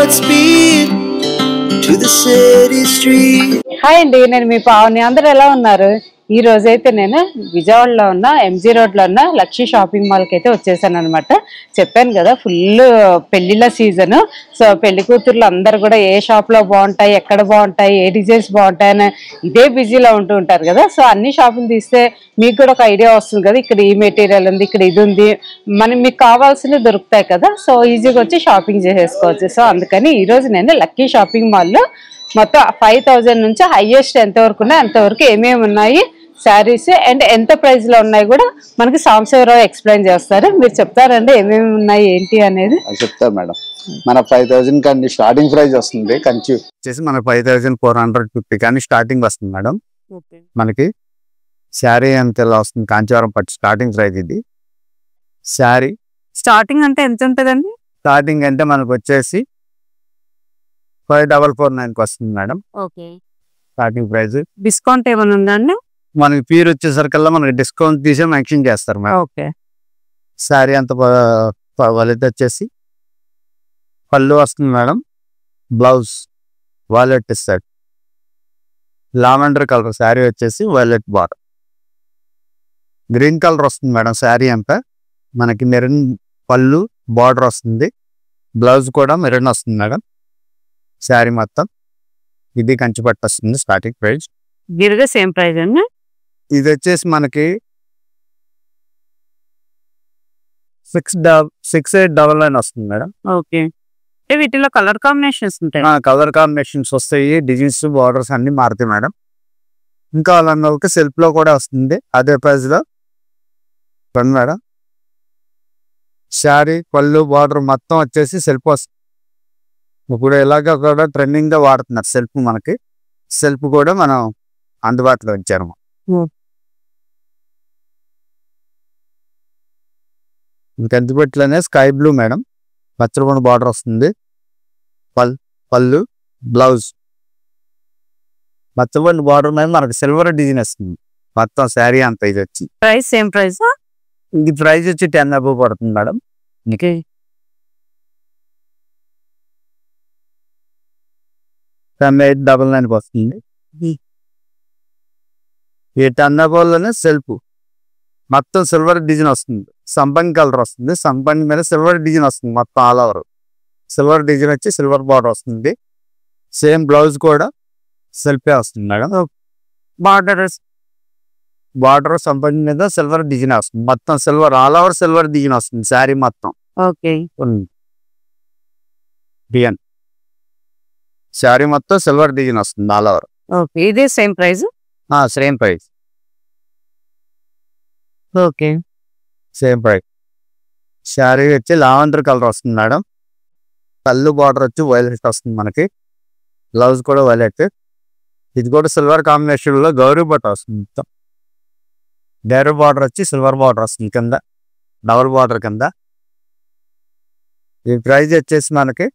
Godspeed to the city street. Hi అండి, నేను మీ పావని. అందరూ ఎలా ఉన్నారు? ఈ రోజైతే నేను విజయవాడలో ఉన్న ఎంజీ రోడ్లో ఉన్న లక్షీ షాపింగ్ మాల్కి అయితే వచ్చేసాను అనమాట. చెప్పాను కదా, ఫుల్ పెళ్లిళ్ళ సీజన్. సో పెళ్లి కూతుర్లు అందరు కూడా ఏ షాప్లో బాగుంటాయి, ఎక్కడ బాగుంటాయి, ఏ డిజైన్స్ బాగుంటాయని ఇదే బిజీలో ఉంటూ ఉంటారు కదా. సో అన్ని షాపులు తీస్తే మీకు కూడా ఒక ఐడియా వస్తుంది కదా, ఇక్కడ ఈ మెటీరియల్ ఉంది, ఇక్కడ ఇది ఉంది, మీకు కావాల్సినవి దొరుకుతాయి కదా. సో ఈజీగా వచ్చి షాపింగ్ చేసేసుకోవచ్చు. సో అందుకని ఈరోజు నేను లక్కీ షాపింగ్ మాల్లో మొత్తం 5000 నుంచి హైయెస్ట్ ఎంతవరకు ఉన్నాయి, అంతవరకు ఏమేమి ఉన్నాయి, శారీస్ అండ్ ఎంత ప్రైస్ లో ఉన్నాయి కూడా మనకి సాంబశివరావు ఎక్స్ప్లెయిన్ చేస్తారు. మీరు చెప్తారండి ఏమేమి ఉన్నాయి ఏంటి అనేది? చెప్తారు మేడం. మన 5000 కానీ స్టార్టింగ్ ప్రైస్ వస్తుంది. కంచి వచ్చేసి మన 5450 కానీ స్టార్టింగ్ వస్తుంది మేడం. మనకి శారీ ఎంత వస్తుంది, కాంచీవరం పట్టు స్టార్టింగ్ ప్రైస్ ఇది. శారీ స్టార్టింగ్ అంటే ఎంత ఉంటుందండి? స్టార్టింగ్ అంటే మనకు వచ్చేసి 5449 వస్తుంది madam. Okay, starting price. Discount ఏమైనా ఉందండి? మనకి పీర్ వచ్చేసరికల్లా మనకి డిస్కౌంట్ తీసి మెన్షన్ చేస్తారు మేడం. ఓకే. శారీ అంత వాళ్ళైతే వచ్చేసి పళ్ళు వస్తుంది మేడం. బ్లౌజ్ వాలెట్ ఇస్తాడు. లావెండర్ కలర్ శారీ వచ్చేసి వాలెట్ బార్డర్. గ్రీన్ కలర్ వస్తుంది మేడం. శారీ అంతా మనకి మెరూన్ పళ్ళు బార్డర్ వస్తుంది. బ్లౌజ్ కూడా మెరూన్ వస్తుంది మేడం. శారీ మొత్తం ఇది కంచి పట్టు వస్తుంది. స్టార్టింగ్ ప్రైస్ గిరిగా సేమ్ ప్రైస్ అండి. ఇది వచ్చేసి మనకి 6899 వస్తుంది మేడం. ఓకే. వీటిలో కలర్ కాంబినేషన్స్ ఉంటాయి. కలర్ కాంబినేషన్స్ వస్తాయి, డిజైన్స్ బార్డర్స్ అన్ని మారుతాయి మేడం. ఇంకా వాళ్ళకి సెల్ఫ్ లో కూడా వస్తుంది అదే ప్రైస్ లో మేడం. శారీ పళ్ళు బార్డర్ మొత్తం వచ్చేసి సెల్ఫ్ వస్తుంది. ఇప్పుడు ఇలాగ కూడా ట్రెండింగ్ గా వాడుతున్నారు సెల్ఫ్. మనకి సెల్ఫ్ కూడా మనం అందుబాటులో ఉంచారు. ఇంకెంతబట్లోనే స్కై బ్లూ మేడం. పచ్చరపండు బార్డర్ వస్తుంది. పళ్ళు బ్లౌజ్ పచ్చరపండు బార్డర్ మీద మనకి సిల్వర్ డిజైన్ వస్తుంది మొత్తం శారీ అంతా. ఇది వచ్చి ప్రైస్ సేమ్ ప్రైస్. ఇది ప్రైస్ వచ్చి 10 అబవ్ పడుతుంది మేడం. ఓకే. 899 వస్తుంది. ఈ 10 అబవ్లోనే సెల్ఫ్ మొత్తం సిల్వర్ డిజైన్ వస్తుంది. సంపంగి కలర్ వస్తుంది. సంపంగి మీద సిల్వర్ డిజైన్ వస్తుంది మొత్తం ఆల్ ఓవర్. సిల్వర్ డిజైన్ వచ్చి సిల్వర్ బార్డర్ వస్తుంది. సేమ్ బ్లౌజ్ కూడా సెల్ఫే వస్తుంది మేడం. బార్డర్ సంపంగి మీద సిల్వర్ డిజైన్ వస్తుంది. మొత్తం silver all over silver design వస్తుంది శారీ మొత్తం. ఓకే. డిజైన్ శారీ మొత్తం సిల్వర్ డిజైన్ వస్తుంది ఆల్ ఓవర్. ఓకే. ఇదే same price. Same price. Okay, same price. Sari వచ్చి లావెండర్ కలర్ వస్తుంది మేడం. పళ్ళు బార్డర్ వచ్చి వైలెట్ వస్తుంది మనకి. బ్లౌజ్ కూడా వైలెట్. ఇది కూడా సిల్వర్ కాంబినేషన్ లో గౌరీ బట్ట వస్తుంది మొత్తం. డైరీ బార్డర్ వచ్చి సిల్వర్ బార్డర్ వస్తుంది కింద, డబుల్ బార్డర్ కింద. ఈ ప్రైస్ వచ్చేసి మనకి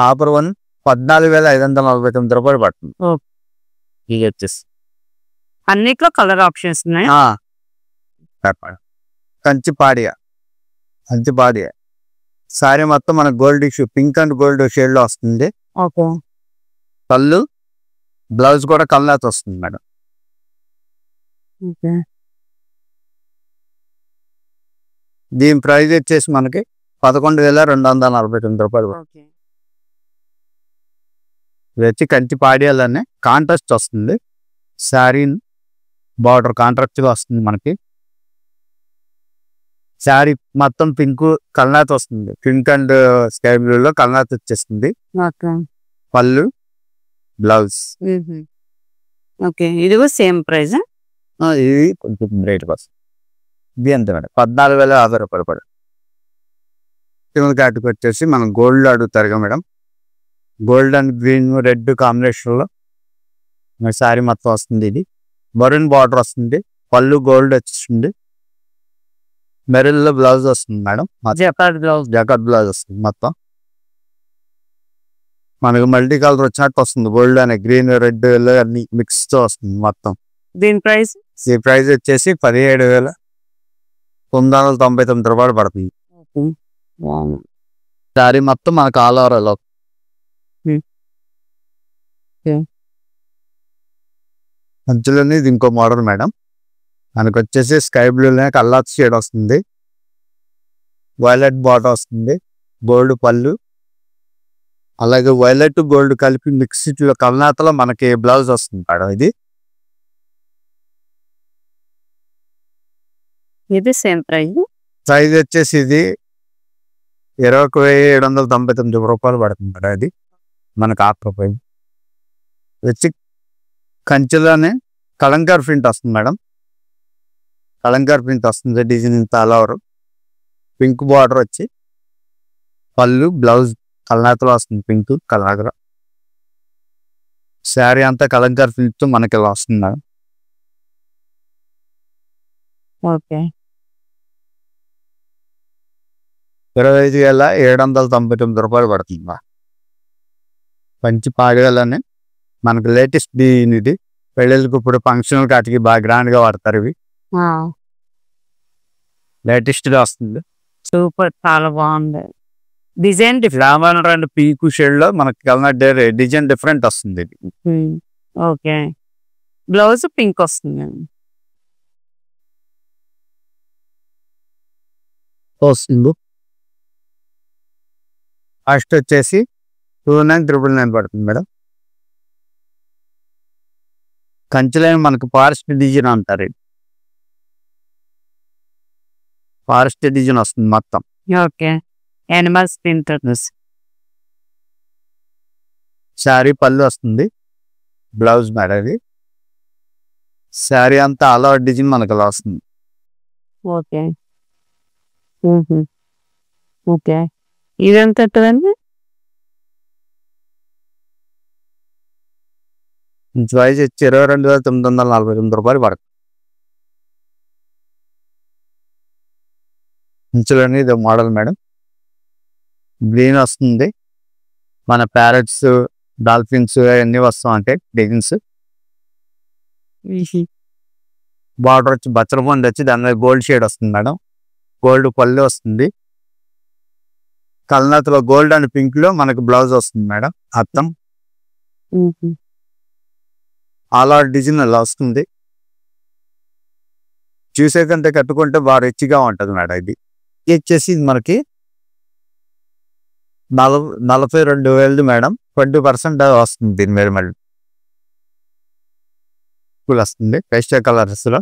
ఆఫర్ 14,549 రూపాయలు పడుతుంది. ఇది వచ్చేసి అన్నిట్లో కలర్ ఆప్షన్స్ ఉన్నాయి. కంచి పాడియా సారీ మొత్తం మన gold issue pink and gold shade లో వస్తుంది. పళ్ళు బ్లౌజ్ కూడా కల్లాతో వస్తుంది మేడం. దీని ప్రైస్ వచ్చేసి మనకి 11,249 రూపాయలు. ఇది వచ్చి కంచి పాడియాలనే కాంట్రాస్ట్ వస్తుంది. శారీ బార్డర్ కాంట్రాస్ట్ గా వస్తుంది మనకి. శారీ మొత్తం పింక్ కల్నాథ్ వస్తుంది. పింక్ అండ్ స్కై బ్లూ లో కల్నాథ్ వచ్చేస్తుంది. పళ్ళు బ్లౌజ్. ఓకే. ఇది సేమ్ ప్రైస్. ఇది కొంచెం రేట్ వస్తుంది. ఇది ఎంత మేడం? 14,050 రూపాయలు పడు. కాటుకు వచ్చేసి మనం గోల్డ్ అడుగుతారుగా మేడం. Gold and green red combination లో శారీ మొత్తం వస్తుంది. ఇది మరూన్ బార్డర్ వస్తుంది. పళ్ళు గోల్డ్ వచ్చింది. మెరూన్ లో బ్లౌజ్ వస్తుంది మేడం. జకాట్ బ్లౌజ్ వస్తుంది మొత్తం. మనకు మల్టీ కలర్ వచ్చినట్టు వస్తుంది. గోల్డ్ అనే గ్రీన్ రెడ్ అన్ని మిక్స్ తో వస్తుంది మొత్తం. దీని ప్రైస్? ఈ ప్రైస్ వచ్చేసి 17,999 రూపాయలు పడుతుంది. శారీ మొత్తం మనకు ఆల్ ఓవర్ ఓకే. మధ్యలోనే ఇది ఇంకో మోడల్ మేడం. మనకు వచ్చేసి స్కై బ్లూలోనే కల్లాత్ షేడ్ వస్తుంది, వైలెట్ బార్డర్ వస్తుంది, గోల్డ్ పళ్ళు, అలాగే వైలెట్ గోల్డ్ కలిపి మిక్స్లో కల్నాతలో మనకి బ్లౌజ్ వస్తుంది మేడం. ఇది సేమ్ ప్రైస్. ప్రైజ్ వచ్చేసి ఇది 21,799 రూపాయలు పడుతుంది మేడం. ఇది మనకు ఆఫర్ ప్రైజ్ వచ్చి కంచెలోనే కలంకార్ ప్రింట్ వస్తుంది మేడం. కలంకార్ ప్రింట్ వస్తుంది, డిజైన్ ఇంత అలవరు, పింక్ బార్డర్ వచ్చి పళ్ళు, బ్లౌజ్ కలనాతలో వస్తుంది, పింక్ కలర్. శారీ అంతా కలంకార్ ప్రింట్తో మనకి ఇలా వస్తుంది మేడం. ఓకే. 25,799 రూపాయలు పడుతుంది మా పంచి పాడగాలని. మనకు లేటెస్ట్ డిజైన్ ఇది, పెళ్ళిళ్ళకి ఇప్పుడు ఫంక్షనల్ కాటికి బాగా గ్రాండ్గా వాడతారు. ఇవి లేటెస్ట్గా వస్తుంది, సూపర్, చాలా బాగుంది డిజైన్. ఫ్లావర్ అండ్ పీకు షేడ్లో మనకి కలర్ డిజైన్ డిఫరెంట్ వస్తుంది. ఓకే. బ్లౌజ్ పింక్ వస్తుంది. ఫస్ట్ వచ్చేసి 29,999 పడుతుంది మేడం. కంచెలైన మనకు ఫారెస్ట్ డిజైన్ అంటారు, ఫారెస్ట్ డిజైన్ వస్తుంది మొత్తం. ఓకే. Animals print. శారీ పళ్ళు వస్తుంది, బ్లౌజ్ మేడం. ఇది శారీ అంతా అలా డిజైన్ మనకు అలా వస్తుంది. ఓకే. ఓకే. ఇదెంత ఉంటుందండి? ప్రైజ్ వచ్చి 22,949 రూపాయలు పడుతుంది. ఇంచులోని ఇది మోడల్ మేడం. గ్రీన్ వస్తుంది, మన ప్యారెట్స్, డాల్ఫిన్స్ అవన్నీ వస్తాం అంటే డిజైన్స్. బార్డర్ వచ్చి బచ్చల పొంది వచ్చి దాని మీద గోల్డ్ షేడ్ వస్తుంది మేడం. గోల్డ్ పళ్ళు వస్తుంది, కల్నాథ్లో గోల్డ్ అండ్ పింక్ లో మనకు బ్లౌజ్ వస్తుంది మేడం. అర్థం అలా డిజైన్ అలా వస్తుంది. చూసే కంటే కట్టుకుంటే బాగా రిచ్గా ఉంటుంది మేడం. ఇది వచ్చేసి మనకి 42,000 మేడం. 20% వస్తుంది దీని మీద. మళ్ళీ వస్తుంది పేస్టల్ కలర్స్ లో.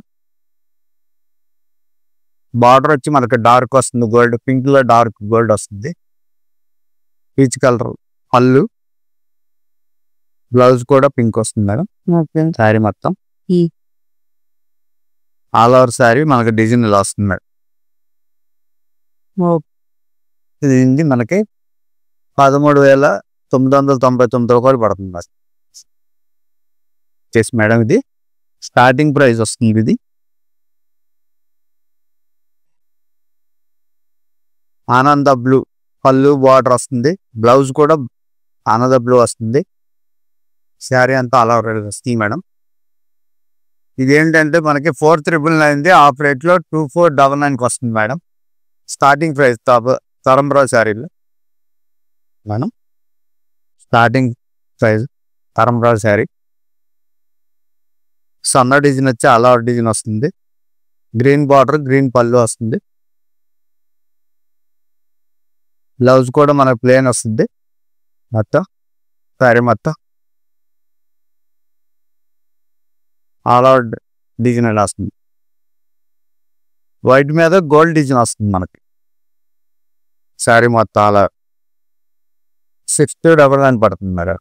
బార్డర్ వచ్చి మనకి డార్క్ వస్తుంది, గోల్డ్ పింక్ లో డార్క్ గోల్డ్ వస్తుంది. పీచ్ కలర్ పళ్ళు, బ్లౌజ్ కూడా పింక్ వస్తుంది మేడం. శారీ మొత్తం ఆల్ ఓవర్ శారీ మనకి డిజైన్ ఇలా వస్తుంది మేడం. ఇది మనకి 13,999 రూపాయలు పడుతుంది చేసి మేడం. ఇది స్టార్టింగ్ ప్రైస్ వస్తుంది. ఇది ఆనంద బ్లూ పళ్ళు బార్డర్ వస్తుంది, బ్లౌజ్ కూడా ఆనంద బ్లూ వస్తుంది. శారీ అంతా అలా వస్తుంది మేడం. ఇదేంటంటే మనకి 4,999 ఆఫ్ రేట్లో 2499 వస్తుంది మేడం. స్టార్టింగ్ ప్రైస్ తరంబ్రావు శారీలో మేడం. స్టార్టింగ్ ప్రైస్ తరంబ్రావు శారీ. సన్న డిజైన్ వచ్చి అలా డిజైన్ వస్తుంది, గ్రీన్ బార్డర్, గ్రీన్ పళ్ళు వస్తుంది. బ్లౌజ్ కూడా మనకు ప్లేన్ వస్తుంది మొత్తం. శారీ మొత్తం ఆల్ అవుట్ డిజైన్ ఎలా వస్తుంది. వైట్ మీద గోల్డ్ డిజైన్ వస్తుంది మనకి. శారీ మొత్తం అలా 6,999 పడుతుంది మేడం.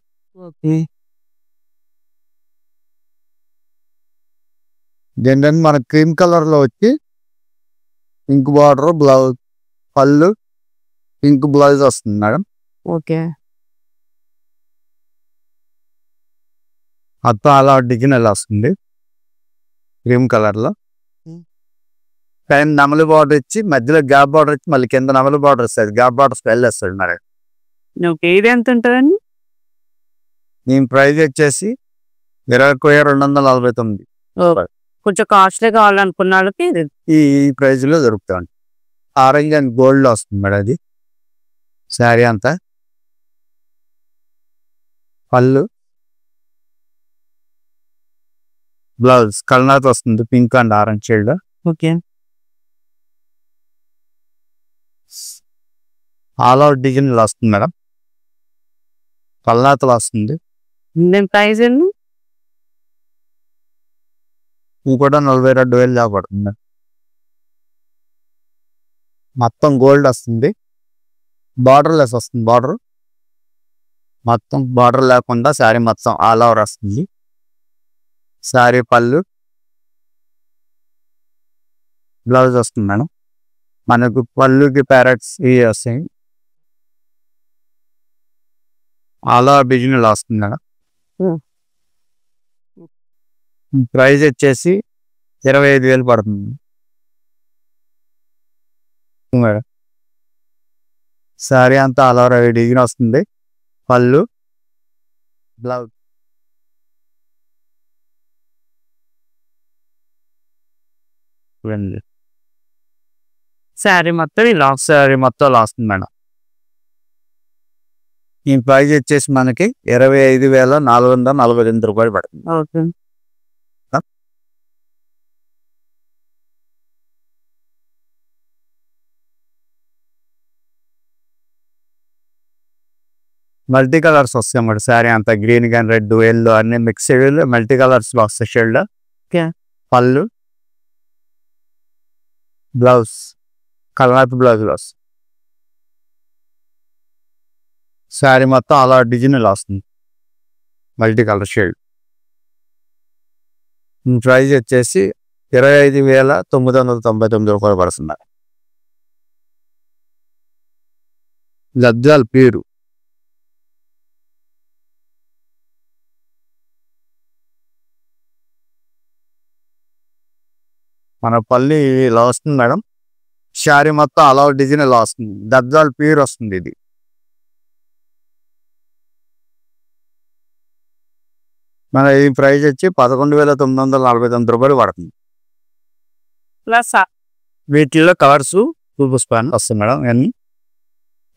ఏంటంటే మన క్రీమ్ కలర్ లో వచ్చి పింక్ బార్డర్, బ్లౌజ్ పళ్ళు, పింక్ బ్లౌజ్ వస్తుంది మేడం. ఓకే. మొత్తం అలా డిజైన్ ఎలా వస్తుంది క్రీమ్ కలర్ లో. పైన నమలి బార్డర్ ఇచ్చి మధ్యలో గ్యాప్ బార్డర్ ఇచ్చి మళ్ళీ కింద నమలి బార్డర్ వస్తుంది, గ్యాప్ బార్డర్ స్పెల్ వేస్తాడు మరి. ఇది ఎంత ఉంటుందండి? దీని ప్రైజ్ వచ్చేసి 21,249. కొంచెం కాస్ట్లీ కావాలనుకున్న వాళ్ళకి ఈ ప్రైజ్ లో దొరుకుతాయి. ఆరెంజ్ అండ్ గోల్డ్ లో వస్తుంది మేడం. అది శారీ అంతా పళ్ళు, బ్లౌజ్ కల్నాథ్ వస్తుంది, pink and orange shade. Okay. All out design ఇలా వస్తుంది మేడం. కల్నాథ్ వస్తుంది. దీని ప్రైస్ అండి? ఇది కూడా 42,000 దాకా పడుతుంది. మొత్తం గోల్డ్ వస్తుంది, బార్డర్ లెస్ వస్తుంది. బార్డర్ మొత్తం బార్డర్ లేకుండా శారీ మొత్తం ఆల్ ఓవర్ వస్తుంది. శారీ పళ్ళు, బ్లౌజ్ వస్తుంది మేడం. మనకు పళ్ళుకి ప్యారెట్స్ ఇవి వస్తాయి. ఆల్ ఓవర్ డిజైన్ ఇలా వస్తుంది మేడం. ప్రైస్ వచ్చేసి 25,000 పడుతుంది మేడం. శారీ అంతా ఆల్ ఓవర్ డిజైన్ వస్తుంది. పళ్ళు, బ్లౌజ్. శారీ మొత్తం ఇలా శారీ మొత్తం ఇలా వస్తుంది మేడం. ఈ ప్రైస్ వచ్చేసి మనకి 25,442 రూపాయలు పడుతుంది. ఓకే. మల్టీ కలర్స్ వస్తాయి అన్నమాట. శారీ అంతా గ్రీన్ కానీ రెడ్ ఎల్లో అన్ని మిక్స్ మల్టీ కలర్స్ వస్తాయి షేడ్. ఓకే. పళ్ళు, బ్లౌజ్ కల్నాథ్ బ్లౌజ్ వస్తుంది. శారీ మొత్తం అలా డిజైన్ ఇలా వస్తుంది, మల్టీ కలర్ షేడ్. ప్రైస్ వచ్చేసి 25,999 రూపాయలు పడుతున్నారు. లజ్జాల్ పేరు మన పల్లి ఇలా వస్తుంది మేడం. శారీ మొత్తం అలా డిజైన్ ఇలా వస్తుంది. దద్దాల్ ప్యూర్ వస్తుంది. ఇది మన ఈ ప్రైస్ వచ్చి 11,949 రూపాయలు పడుతుంది. ప్లస్ వీటిల్లో కలర్స్ పుష్పాన్ వస్తుంది మేడం. అన్ని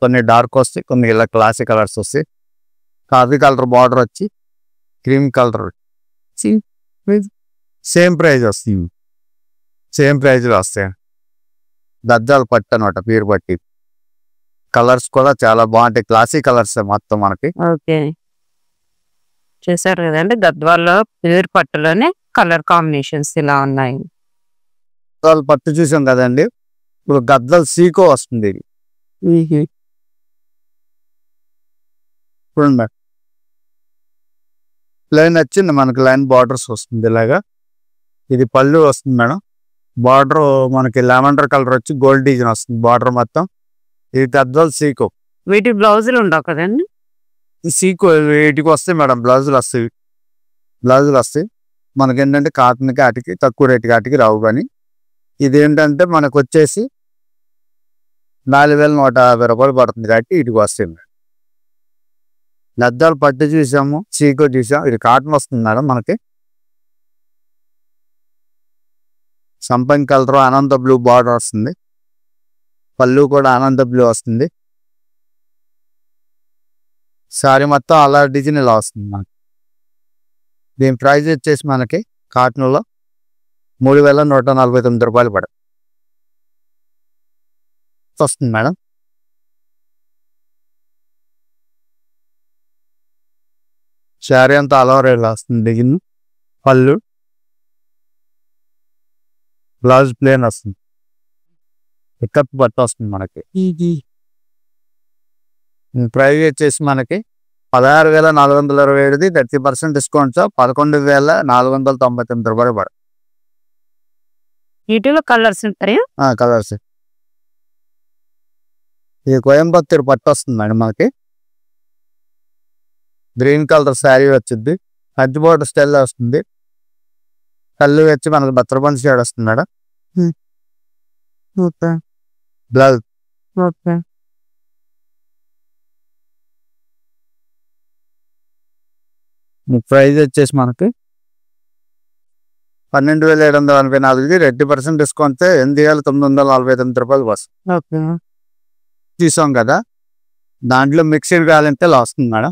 కొన్ని డార్క్ వస్తాయి, కొన్ని ఇలా క్లాసిక్ కలర్స్ వస్తాయి. కాఫీ కలర్ బార్డర్ వచ్చి క్రీమ్ కలర్ సేమ్ ప్రైజ్ వస్తుంది. సేమ్ ప్రైజ్లో వస్తాయి. దద్దాలు పట్టు అనమాట, పేరు పట్టి. కలర్స్ కూడా చాలా బాగుంటాయి, క్లాసిక్ కలర్స్ మొత్తం మనకి. ఓకే. చేశారు కదండి, గద్వాల్లో పేరు పట్టులోనే కలర్ కాంబినేషన్స్ ఇలా ఉన్నాయి. గద్దాలు పట్టు చూసాం కదండి, ఇప్పుడు గద్దాలు సీకో వస్తుంది. ఇది చూడండి, లైన్ వచ్చింది మనకి, లైన్ బార్డర్స్ వస్తుంది ఇలాగా. ఇది పళ్ళు వస్తుంది మేడం. బార్డర్ మనకి లెవెండర్ కలర్ వచ్చి గోల్డ్ డిజైన్ వస్తుంది బార్డర్ మొత్తం. ఇది గద్వాల్ సీకో. వీటి బ్లౌజులు ఉండవు కదండి? సీకో వీటికి వస్తాయి మేడం, బ్లౌజులు వస్తాయి. బ్లౌజులు వస్తాయి మనకి ఏంటంటే కాటన్కి వాటికి తక్కువ రేటుకి వాటికి రావు. కానీ ఇదేంటంటే మనకు వచ్చేసి 4,150 రూపాయలు పడుతుంది కాబట్టి వీటికి వస్తాయి. లద్దాలు పట్టు చూసాము, సీకో చూసాము. ఇది కాటన్ వస్తుంది మేడం మనకి. సంపంగి కలర్ ఆనంద బ్లూ బార్డర్ వస్తుంది. పళ్ళు కూడా ఆనంద బ్లూ వస్తుంది. శారీ మొత్తం అలా డిజైన్ ఇలా వస్తుంది మనకి. దీని ప్రైస్ వచ్చేసి మనకి కాటన్లో 3,149 రూపాయలు పడుతుంది వస్తుంది మేడం. శారీ అంతా అలవర్ ఇలా వస్తుంది డిజైన్. పళ్ళు, బ్లౌజ్ ప్లేన్ వస్తుంది. పికప్ బట్ట వస్తుంది మనకి. ప్రైస్ వచ్చేసి మనకి 16,427, 30% డిస్కౌంట్స్ 11,499 రూపాయలు పడుతుంది. వీటిలో కలర్స్ ఉంటాయా? కలర్స్. ఇది కోయంబత్తూరు పట్టు వస్తుంది మేడం మనకి. గ్రీన్ కలర్ శారీ వచ్చింది, కంచి బోర్డర్ స్టైల్ వస్తుంది. కళ్ళు వచ్చి మనకి బత్రబంది షేడ్ వస్తుంది మేడం. బ్లౌజ్ ప్రైజ్ వచ్చేసి మనకి 12,784, 30% డిస్కౌంట్ 8,949 రూపాయలు వస్తుంది. తీసాం కదా, దాంట్లో మిక్సర్ కావాలంటే ఇలా వస్తుంది మేడం.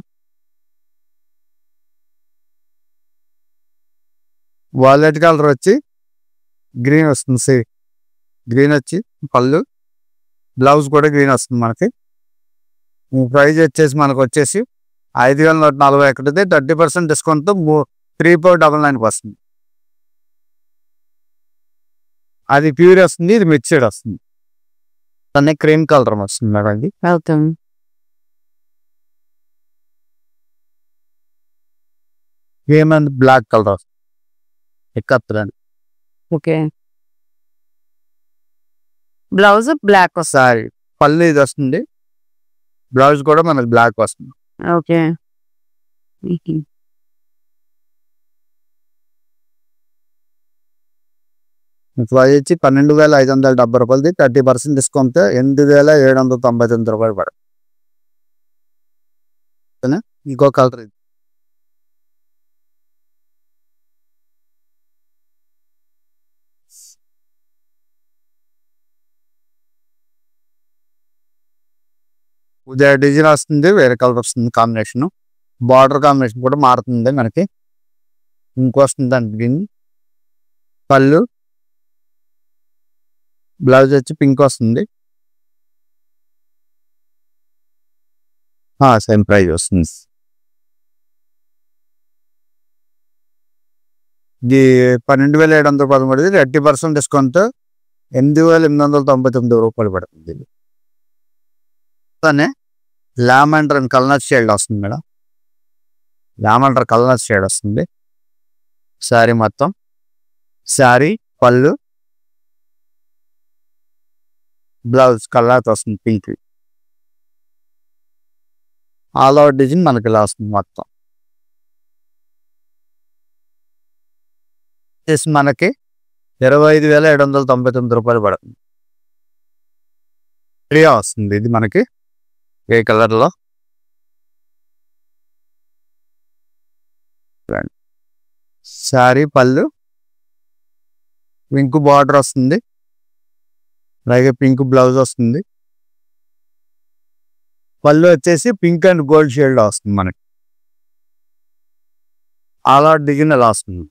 వాలెట్ కలర్ వచ్చి గ్రీన్ వస్తుంది. గ్రీన్ వచ్చి పళ్ళు, బ్లౌజ్ కూడా గ్రీన్ వస్తుంది మనకి. ప్రైజ్ వచ్చేసి మనకు వచ్చేసి 5,141, 30% డిస్కౌంట్తో 3,499 వస్తుంది. అది ప్యూర్ వస్తుంది, ఇది మిక్స్డ్ వస్తుంది. దాన్ని క్రీమ్ కలర్ వస్తుంది మేడం. ఇది క్రీమ్ అండ్ బ్లాక్ కలర్ వస్తుంది. ఎక్కత్తులని ఓకే. బ్లౌజ్ బ్లాక్ ఒకసారి పళ్ళు ఇది వస్తుంది, బ్లౌజ్ కూడా మనకి బ్లాక్ వస్తుంది. ఓకే. ప్రైజ్ వచ్చి 12,570 రూపాయలది, 30% డిస్కౌంట్ 8,799 రూపాయలు పడుతుంది. ఇంకో కలర్ ఇది. ఉదయ డిజైన్ వస్తుంది, వేరే కలర్ వస్తుంది. కాంబినేషన్ బార్డర్ కాంబినేషన్ కూడా మారుతుంది మనకి. ఇంకో వస్తుంది దానికి పళ్ళు, బ్లౌజ్ వచ్చి పింక్ వస్తుంది. సేమ్ ప్రైజ్ వస్తుంది. ఇది 12,713, 30% డిస్కౌంట్ 8,899 రూపాయలు పడుతుంది. లామెండర్ అండ్ కల్నర్ షేడ్ వస్తుంది మేడం. లామెండర్ కల్నర్ షేడ్ వస్తుంది. శారీ మొత్తం, శారీ పళ్ళు, బ్లౌజ్ కలర్తో వస్తుంది పింక్. ఆల్ ఓవర్ డిజైన్ మనకి ఇలా వస్తుంది మొత్తం. మనకి 25,799 రూపాయలు పడుతుంది. ప్రియా వస్తుంది ఇది మనకి ఏ కలర్లో. శారీ పళ్ళు పింక్ బార్డర్ వస్తుంది, అలాగే పింక్ బ్లౌజ్ వస్తుంది. పళ్ళు వచ్చేసి పింక్ అండ్ గోల్డ్ షేడ్లో వస్తుంది మనకి. అలా డిజైన్ అలా వస్తుంది.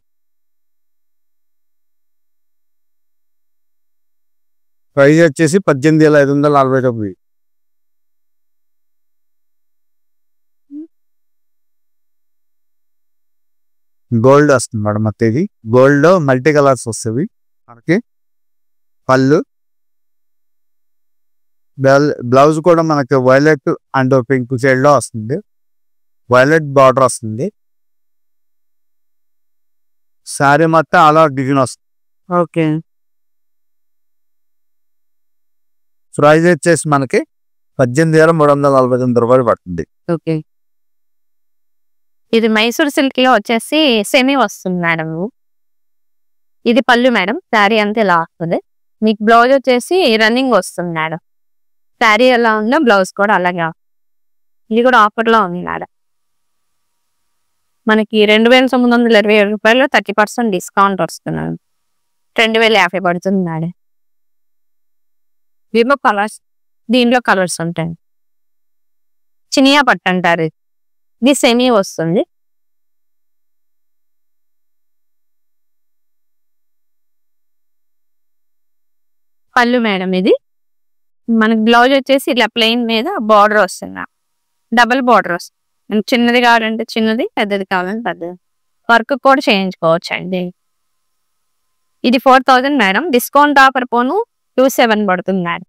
ప్రైజ్ వచ్చేసి 18,549. గోల్డ్ వస్తుంది మేడం. మొత్తం ఇది గోల్డ్ మల్టీ కలర్స్ వస్తుంది మనకి. పళ్ళు, బ్లౌజ్ కూడా మనకి వైలెట్ అండ్ పింక్ షేడ్లో వస్తుంది. వైలెట్ బార్డర్ వస్తుంది. శారీ మొత్తం అలా డిజైన్ వస్తుంది. ఓకే. ప్రైజ్ వచ్చేసి మనకి 18,349 రూపాయలు పడుతుంది. ఓకే. ఇది మైసూర్ సిల్క్ లో వచ్చేసి సెమీ వస్తుంది మేడం. ఇది పళ్ళు మేడం. శారీ అంతా ఇలా వస్తుంది. మీకు బ్లౌజ్ వచ్చేసి రన్నింగ్ వస్తుంది మేడం. శారీ ఎలా ఉందో బ్లౌజ్ కూడా అలాగే. ఇది కూడా ఆఫర్ లో ఉంది మేడం. మనకి 2,927 రూపాయలు 30% డిస్కౌంట్ వస్తున్నాడు. 2,050 పడుతుంది మేడం. దీంట్లో కలర్స్, దీంట్లో కలర్స్ ఉంటాయి. చినియా పట్టు అంటారు. ఇది సెమీ వస్తుంది. పళ్ళు మేడం. ఇది మనకి బ్లౌజ్ వచ్చేసి ఇలా ప్లెయిన్ మీద బార్డర్ వస్తుంది. డబుల్ బార్డర్ వస్తుంది. చిన్నది కావాలంటే చిన్నది, పెద్దది కావాలంటే పెద్దది. వర్క్ కూడా చేయించుకోవచ్చు అండి. ఇది 4,000 మేడం. డిస్కౌంట్ ఆఫర్ పోను 27 పడుతుంది మేడం.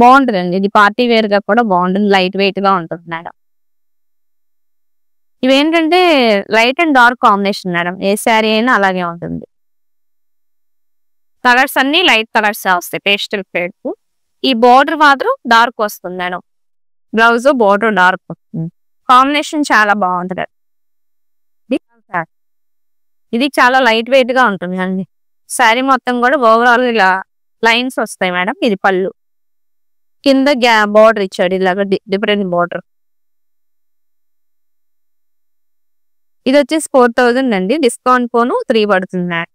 బాగుంటుందండి. ఇది పార్టీ వేర్ గా కూడా బాగుంటుంది. లైట్ వెయిట్ గా ఉంటుంది మేడం. ఇవేంటంటే లైట్ అండ్ డార్క్ కాంబినేషన్ మేడం. ఏ శారీ అయినా అలాగే ఉంటుంది. కలర్స్ అన్ని లైట్ కలర్స్ వస్తాయి, పేస్టల్ షేడ్. ఈ బోర్డర్ మాత్రం డార్క్ వస్తుంది మేడం. బ్లౌజ్ బోర్డర్ డార్క్ వస్తుంది. కాంబినేషన్ చాలా బాగుంటుంది. ఇది చాలా లైట్ వెయిట్ గా ఉంటుంది అండి. శారీ మొత్తం కూడా ఓవరాల్ ఇలా లైన్స్ వస్తాయి మేడం. ఇది పళ్ళు, కింద బార్డర్ ఇచ్చాడు ఇలాగా డిఫరెంట్ బార్డర్. ఇది వచ్చేసి 4,000 అండి. డిస్కౌంట్ పోను 3 పడుతుంది మేడం.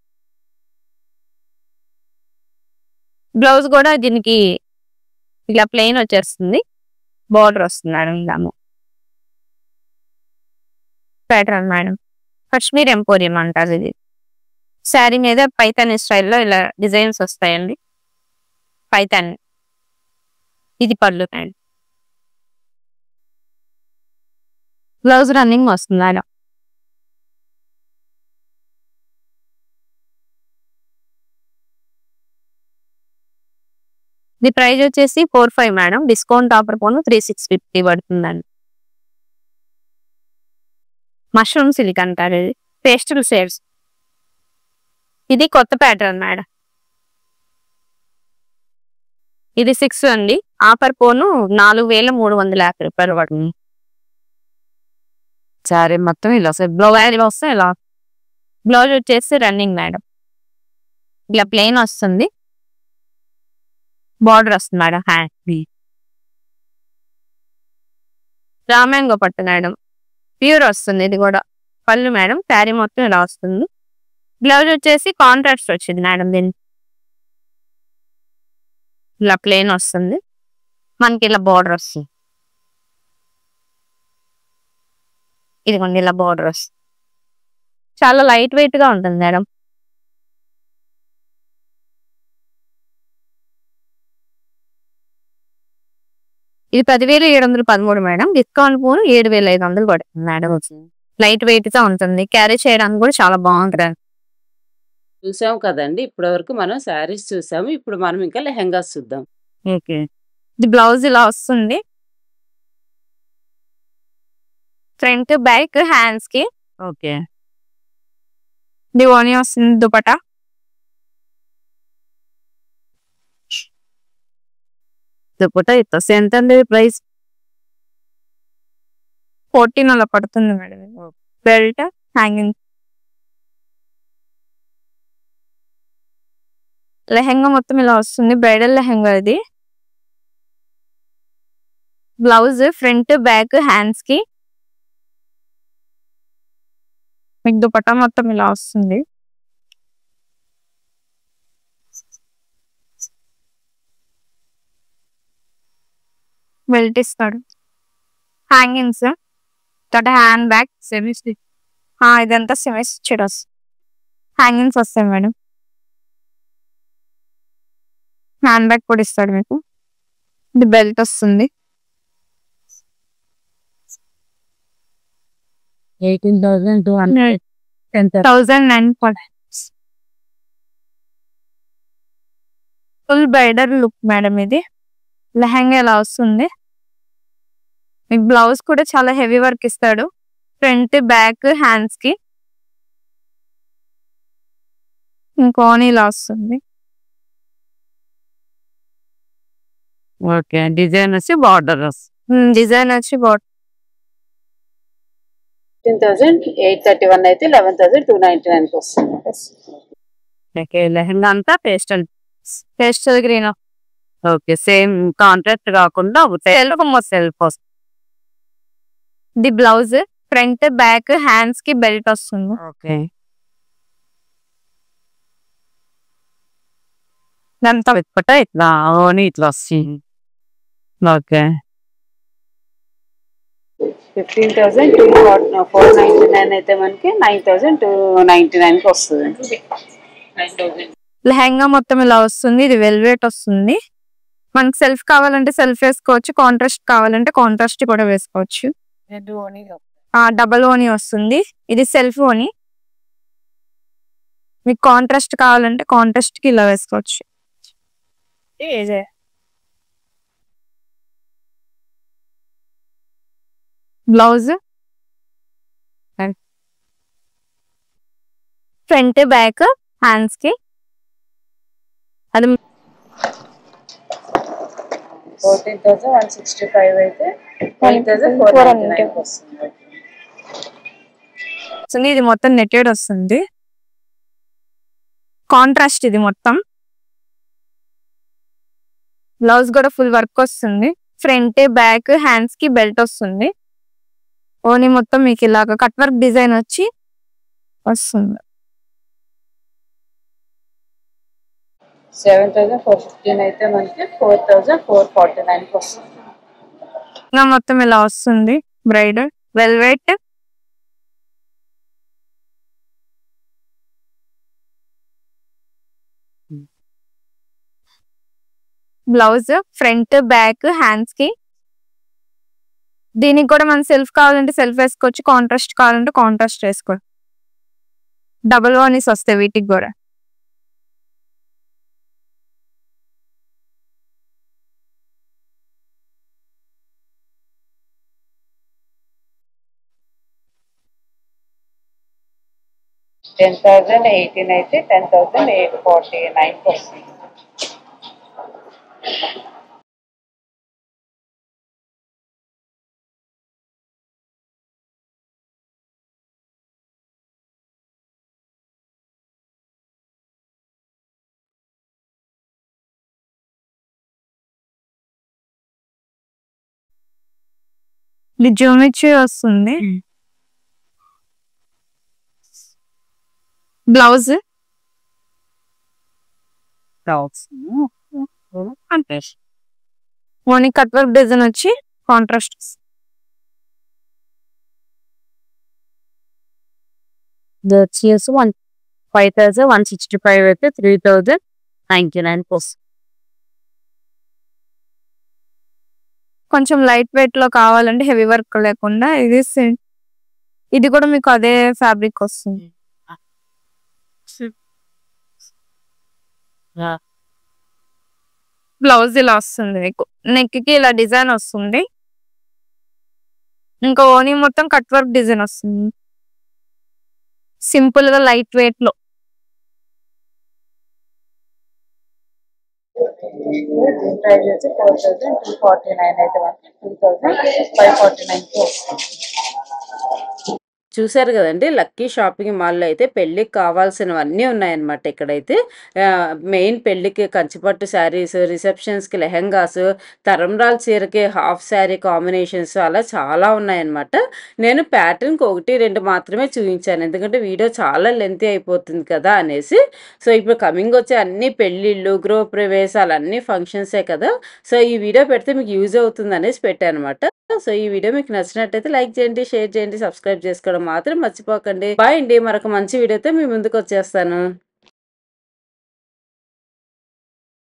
బ్లౌజ్ కూడా దీనికి ఇలా ప్లెయిన్ వచ్చేస్తుంది. బార్డర్ వస్తుంది మేడం. ఇలాము ప్యాటర్న్ మేడం. కాశ్మీర్ ఎంపోరియం అంటారు ఇది. శారీ మీద పైతాని స్టైల్లో ఇలా డిజైన్స్ వస్తాయండి. పైతాని. ఇది పళ్ళు మేడం. బ్లౌజ్ రన్నింగ్ వస్తుంది మేడం. ఇది ప్రైస్ వచ్చేసి 45 మేడం. డిస్కౌంట్ ఆఫర్ పోను 3650 పడుతుందండి. మష్రూమ్ సిల్క్ అంటారు ఇది. Pastel shades. ఇది కొత్త ప్యాటర్న్ మేడం. ఇది 6 అండి. ఆఫర్ పోను 4350 రూపాయలు పడుతుంది. సరే మొత్తం ఇలా వస్తాయి. ఇలా బ్లౌజ్ వచ్చేసి రన్నింగ్ మేడం. ఇలా ప్లెయిన్ వస్తుంది. బార్డర్ వస్తుంది మేడం. హ్యాండ్ రామ్యాంగో పట్టు మేడం. ప్యూర్ వస్తుంది ఇది కూడా. పళ్ళు మేడం. శారీ మొత్తం ఇలా వస్తుంది. బ్లౌజ్ వచ్చేసి కాంట్రాస్ట్ వచ్చింది మేడం. దీన్ని ఇలా ప్లెయిన్ వస్తుంది. మనకి ఇలా బార్డర్ వస్తుంది. ఇదిగోండి ఇలా బార్డర్ వస్తుంది. చాలా లైట్ వెయిట్ గా ఉంటుంది మేడం. ఇది 10,713 మేడం. డిస్కౌంట్ పోను 7,500 పడుతుంది మేడం. లైట్ వెయిట్ గా ఉంటుంది. క్యారీ చేయడానికి కూడా చాలా బాగుంటుంది. చూసాం కదండి ఇప్పటి వరకు మనం శారీస్ చూసాము. ఇప్పుడు మనం ఇంకా లెహెంగాస్ చూద్దాం. ఓకే. ఇది బ్లౌజ్ ఇలా వస్తుంది. ఫ్రంట్ బ్యాక్ హ్యాండ్స్ కి. ఓకే. ఇది ఓని వస్తుంది. దుపట్టా. దుపట్టా ఇస్తా. ఎంత అండి ప్రైస్? 14 అలా పడుతుంది మేడం. Belt hanging. లెహెంగా మొత్తం ఇలా వస్తుంది. బ్రైడల్ లెహెంగా ఇది. బ్లౌజ్ ఫ్రంట్ బ్యాక్ హ్యాండ్స్ కి. మీకు దుపట్టా మొత్తం ఇలా వస్తుంది. బెల్ట్ ఇస్తాడు. హ్యాంగింగ్స్ తర్వాత హ్యాండ్ బ్యాగ్ సెమీ స్టిచ్. ఇదంతా సెమీ స్టిచ్డ్ వస్తుంది. హ్యాంగింగ్స్ వస్తాయి మేడం. హ్యాండ్ బ్యాగ్ కూడా ఇస్తాడు మీకు. ఇది బెల్ట్ వస్తుంది. 18,200. 10,900. ఫుల్ బ్రైడల్ లుక్ మేడం ఇది. లెహంగా ఎలా వస్తుంది. మీకు బ్లౌజ్ కూడా చాలా హెవీ వర్క్ ఇస్తాడు. ఫ్రంట్ బ్యాక్ హ్యాండ్స్ కి. ఇంకోని ఇలా వస్తుంది. ఓకే. డిజైన్ వచ్చి బార్డర్ వస్తుంది. డిజైన్ వచ్చి బార్డర్. 15,831 అయితే 11,299 వస్తుంది. ఓకే. లెహంగా అంతా pastel green. Okay. Same contract కాకుండా సెల్ఫ్ వస్తుంది. The blouse front back hands కి బెల్ట్ వస్తుంది. ఓకే. ఇదంతా పెట్టుకుంటా ఇట్లా ఓని ఇట్లా వస్తుంది. ఓకే. 15,499 అయితే మనకి 9,299 వస్తుంది. లెహంగా మొత్తం ఇలా వస్తుంది. ఇది వెల్వెట్ వస్తుంది. మనకి సెల్ఫ్ కావాలంటే సెల్ఫ్ వేసుకోవచ్చు. కాంట్రాస్ట్ కావాలంటే కాంట్రాస్ట్ కూడా వేసుకోవచ్చు. డబల్ ఓని వస్తుంది. ఇది సెల్ఫ్ ఓని. మీకు కాంట్రాస్ట్ కావాలంటే కాంట్రాస్ట్ కి ఇలా వేసుకోవచ్చు. బ్లౌజ్ ఫ్రంట్ బ్యాక్ హ్యాండ్స్ కి. అది 14,165 అయితే 5,499 వస్తుంది. ఇది మొత్తం నెట్టెడ్ వస్తుంది. కాంట్రాస్ట్ ఇది మొత్తం. బ్లౌజ్ కూడా ఫుల్ వర్క్ వస్తుంది. ఫ్రంట్ బ్యాక్ హ్యాండ్స్ కి బెల్ట్ వస్తుంది. ఓని మొత్తం మీకు ఇలాగ కట్ వర్క్ డిజైన్ వచ్చి వస్తుంది. 7,415 అయితే మనకి 4,449 వస్తుంది. మొత్తం ఇలా వస్తుంది. Bridal velvet blouse front back hands కి. దీనికి కూడా మనం సెల్ఫ్ కావాలంటే సెల్ఫ్ వేసుకోవచ్చు, కాంట్రాస్ట్ కావాలంటే కాంట్రాస్ట్ వేసుకోవచ్చు. డబుల్ వానీస్ వస్తాయి వీటికి కూడా. $10,018 అయితే 10,849 వస్తుంది. ఇది జియోమెట్రీ వస్తుంది. బ్లౌజ్ అంటే ఓన్లీ కట్ వర్క్ డిజైన్ వచ్చి కాంట్రాస్ట్. ఇది వచ్చేసి 5,165 అయితే 3,099. కొంచెం లైట్ వెయిట్ లో కావాలంటే హెవీ వర్క్ లేకుండా ఇది కూడా మీకు అదే ఫ్యాబ్రిక్ వస్తుంది. బ్లౌజ్ ఇలా వస్తుంది మీకు, నెక్ కి ఇలా డిజైన్ వస్తుంది. ఇంకా ఓనీ మొత్తం కట్ వర్క్ డిజైన్ వస్తుంది సింపుల్ గా లైట్ వెయిట్ లో. దీని ప్రైస్ వచ్చి 4,249 అయితే 2,549 వస్తుంది. చూసారు కదండి, లక్కీ షాపింగ్ మాల్లో అయితే పెళ్ళికి కావాల్సినవన్నీ ఉన్నాయన్నమాట. ఇక్కడైతే మెయిన్ పెళ్ళికి కంచిపట్టు శారీస్, రిసెప్షన్స్కి లెహెంగాస్, తరంరాల్ చీరకి హాఫ్ శారీ కాంబినేషన్స్ అలా చాలా ఉన్నాయన్నమాట. నేను ప్యాటర్న్కి 1-2 మాత్రమే చూపించాను, ఎందుకంటే వీడియో చాలా లెంతీ అయిపోతుంది కదా అనేసి. సో ఇప్పుడు కమింగ్ వచ్చే అన్ని పెళ్ళిళ్ళు, గృహప్రవేశాలు అన్ని ఫంక్షన్సే కదా, సో ఈ వీడియో పెడితే మీకు యూజ్ అవుతుంది అనేసి పెట్టాను అనమాట. సో ఈ వీడియో మీకు నచ్చినట్టయితే లైక్ చేయండి, షేర్ చేయండి, సబ్స్క్రైబ్ చేసుకోవడం మాత్రం మర్చిపోకండి. బాయ్ అండి, మరొక మంచి వీడియోతో మీ ముందుకు వచ్చేస్తాను.